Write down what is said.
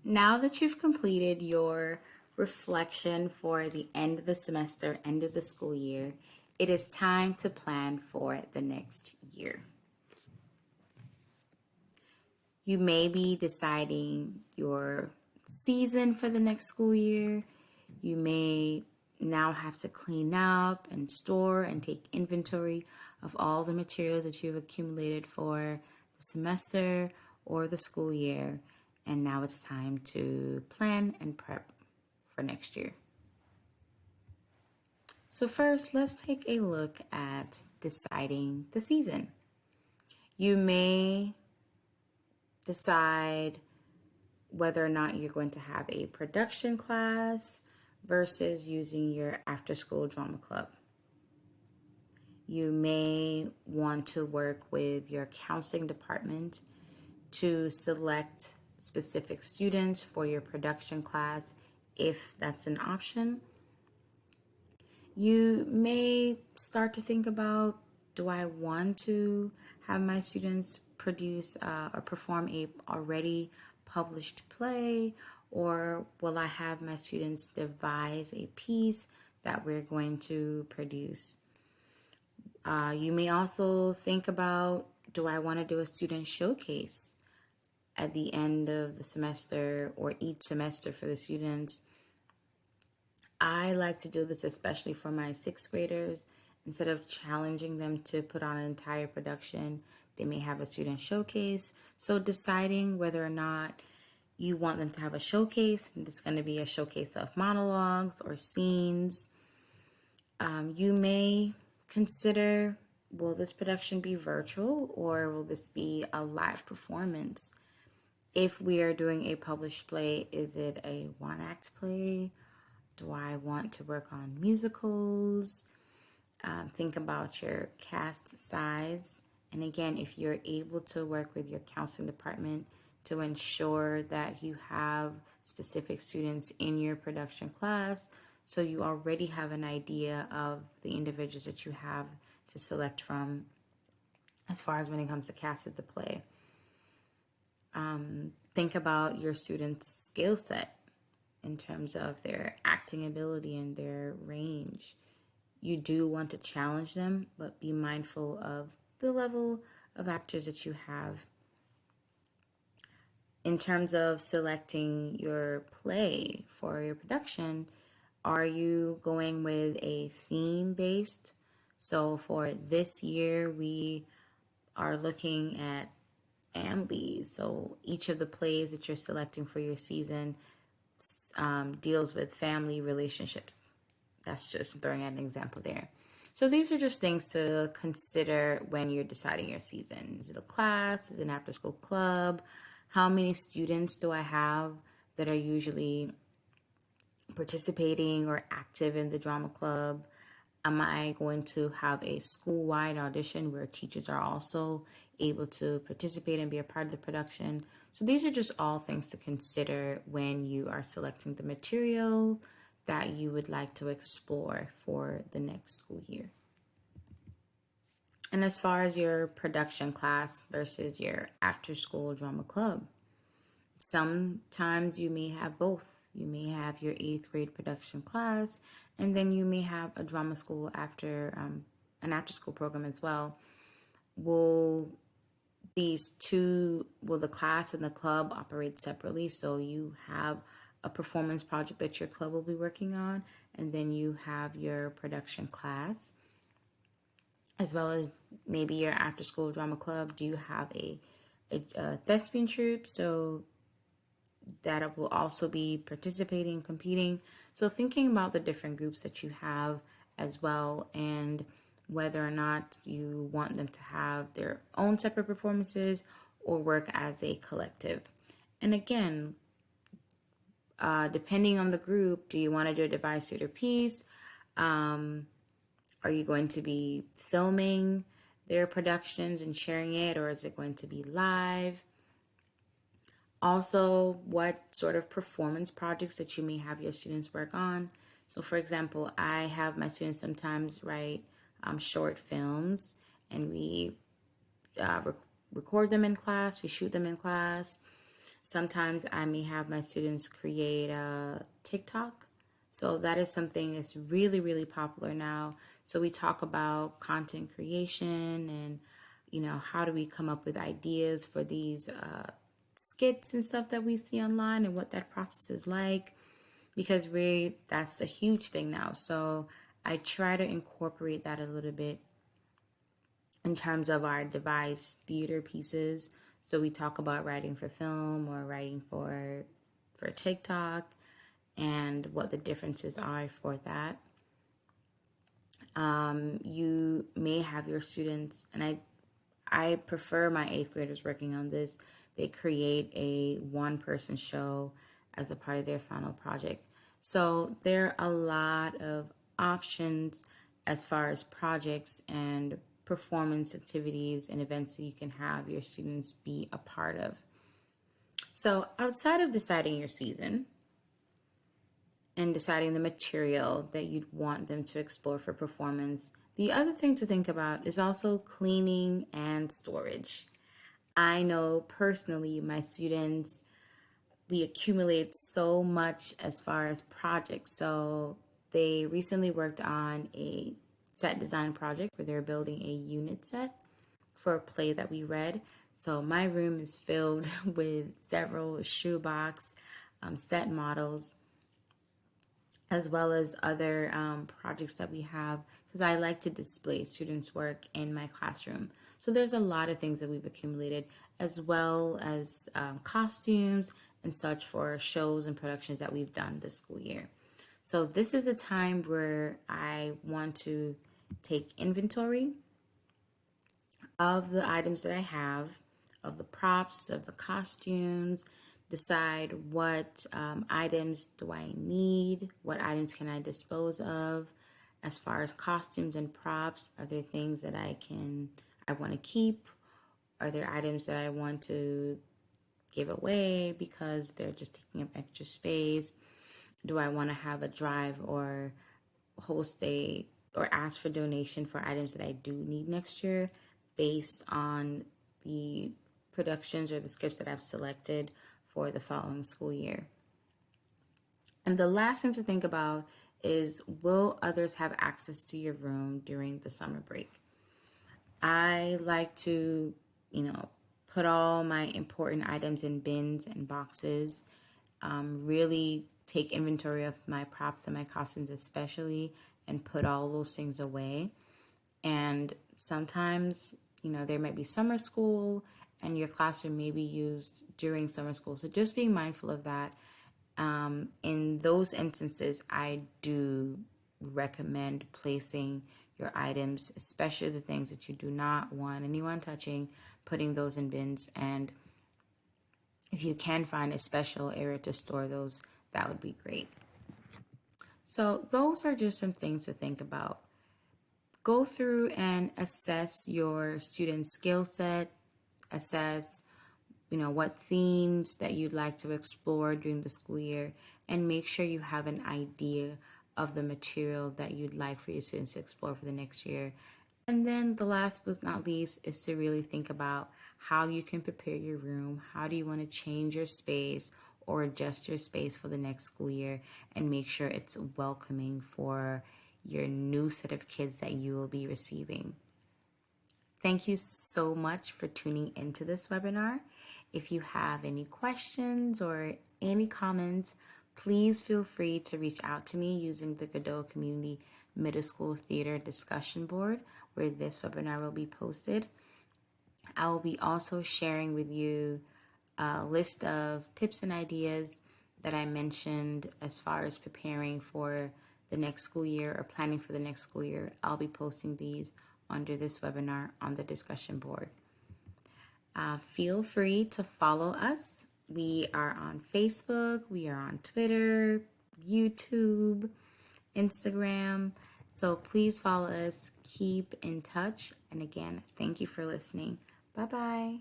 Now that you've completed your reflection for the end of the semester, end of the school year, it is time to plan for the next year. You may be deciding your season for the next school year. You may now have to clean up and store and take inventory of all the materials that you've accumulated for the semester or the school year. And now it's time to plan and prep for next year. So, first, let's take a look at deciding the season. You may decide whether or not you're going to have a production class versus using your after school drama club. You may want to work with your counseling department to select specific students for your production class if that's an option. You may start to think about, do I want to have my students produce or perform a already published play, or will I have my students devise a piece that we're going to produce? You may also think about, do I want to do a student showcase at the end of the semester or each semester for the students? I like to do this especially for my sixth graders. Instead of challenging them to put on an entire production, they may have a student showcase. So deciding whether or not you want them to have a showcase, and it's going to be a showcase of monologues or scenes. You may consider, will this production be virtual or will this be a live performance? If we are doing a published play, is it a one-act play? Do I want to work on musicals? Think about your cast size. And again, if you're able to work with your counseling department to ensure that you have specific students in your production class, so you already have an idea of the individuals that you have to select from as far as when it comes to cast of the play. Think about your students' skill set in terms of their acting ability and their range. You do want to challenge them, but be mindful of the level of actors that you have. In terms of selecting your play for your production, are you going with a theme based? So for this year, we are looking at families. So each of the plays that you're selecting for your season deals with family relationships. That's just throwing out an example there. So these are just things to consider when you're deciding your season. Is it a class? Is it an after school club? How many students do I have that are usually participating or active in the drama club? Am I going to have a school-wide audition where teachers are also able to participate and be a part of the production? So these are just all things to consider when you are selecting the material that you would like to explore for the next school year. And as far as your production class versus your after-school drama club, sometimes you may have both. You may have your eighth grade production class, and then you may have a drama school after an after school program as well. Will the class and the club operate separately? So you have a performance project that your club will be working on, and then you have your production class, as well as maybe your after school drama club. Do you have a thespian troupe? So that will also be participating, competing. So thinking about the different groups that you have as well, and whether or not you want them to have their own separate performances or work as a collective. And again, depending on the group, do you want to do a device theater piece? Are you going to be filming their productions and sharing it, or is it going to be live? Also, what sort of performance projects that you may have your students work on. So for example, I have my students sometimes write short films, and we record them in class, we shoot them in class. Sometimes I may have my students create a TikTok. So that is something that's really, really popular now. So we talk about content creation and, how do we come up with ideas for these skits and stuff that we see online and what that process is like, because that's a huge thing now. So I try to incorporate that a little bit in terms of our devised theater pieces. So we talk about writing for film or writing for TikTok and what the differences are for that. You may have your students, and I prefer my 8th graders working on this. They create a one-person show as a part of their final project. So there are a lot of options as far as projects and performance activities and events that you can have your students be a part of. So outside of deciding your season and deciding the material that you'd want them to explore for performance, the other thing to think about is also cleaning and storage. I know personally my students, we accumulate so much as far as projects. So they recently worked on a set design project where they're building a unit set for a play that we read. So my room is filled with several shoebox set models, as well as other projects that we have, because I like to display students' work in my classroom. So there's a lot of things that we've accumulated, as well as costumes and such for shows and productions that we've done this school year. So this is a time where I want to take inventory of the items that I have, of the props, of the costumes, decide what items do I need, what items can I dispose of. As far as costumes and props, are there things that I want to keep? Are there items that I want to give away because they're just taking up extra space? Do I want to have a drive or host or ask for donation for items that I do need next year based on the productions or the scripts that I've selected for the following school year? And the last thing to think about is, will others have access to your room during the summer break? I like to, put all my important items in bins and boxes, really take inventory of my props and my costumes especially, and put all those things away. And sometimes, there might be summer school and your classroom may be used during summer school. So just being mindful of that. In those instances, I do recommend placing your items, especially the things that you do not want anyone touching, putting those in bins. And if you can find a special area to store those, that would be great. So those are just some things to think about. Go through and assess your student skill set, assess what themes that you'd like to explore during the school year, and make sure you have an idea of the material that you'd like for your students to explore for the next year. And then the last but not least is to really think about how you can prepare your room. How do you want to change your space or adjust your space for the next school year, and make sure it's welcoming for your new set of kids that you will be receiving. Thank you so much for tuning into this webinar. If you have any questions or any comments, please feel free to reach out to me using the Godot Community Middle School Theater discussion board where this webinar will be posted. I will be also sharing with you a list of tips and ideas that I mentioned as far as preparing for the next school year or planning for the next school year. I'll be posting these under this webinar on the discussion board. Feel free to follow us. We are on Facebook, we are on Twitter, YouTube, Instagram. So please follow us, keep in touch. And again, thank you for listening. Bye-bye.